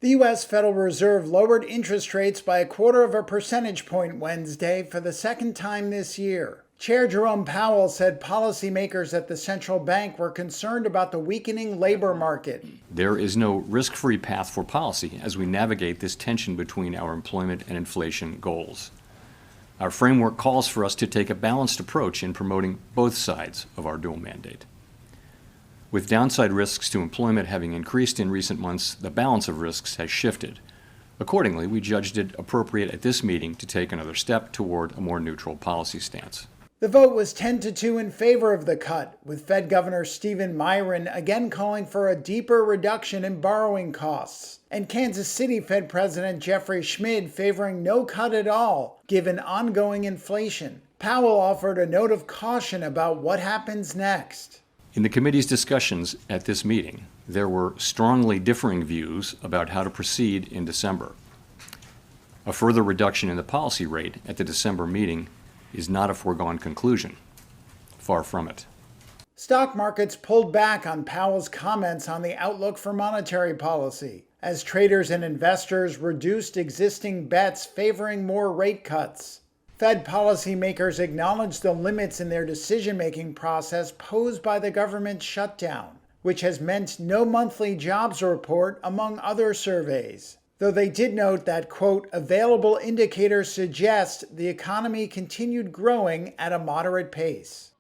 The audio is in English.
The U.S. Federal Reserve lowered interest rates by a quarter of a percentage point Wednesday for the second time this year. Chair Jerome Powell said policymakers at the central bank were concerned about the weakening labor market. There is no risk-free path for policy as we navigate this tension between our employment and inflation goals. Our framework calls for us to take a balanced approach in promoting both sides of our dual mandate. With downside risks to employment having increased in recent months, the balance of risks has shifted. Accordingly, we judged it appropriate at this meeting to take another step toward a more neutral policy stance. The vote was 10-2 in favor of the cut, with Fed Governor Stephen Miron again calling for a deeper reduction in borrowing costs, and Kansas City Fed President Jeffrey Schmid favoring no cut at all, given ongoing inflation. Powell offered a note of caution about what happens next. In the committee's discussions at this meeting, there were strongly differing views about how to proceed in December. A further reduction in the policy rate at the December meeting is not a foregone conclusion. Far from it. Stock markets pulled back on Powell's comments on the outlook for monetary policy, as traders and investors reduced existing bets favoring more rate cuts. Fed policymakers acknowledged the limits in their decision-making process posed by the government shutdown, which has meant no monthly jobs report among other surveys. Though they did note that, quote, available indicators suggest the economy continued growing at a moderate pace.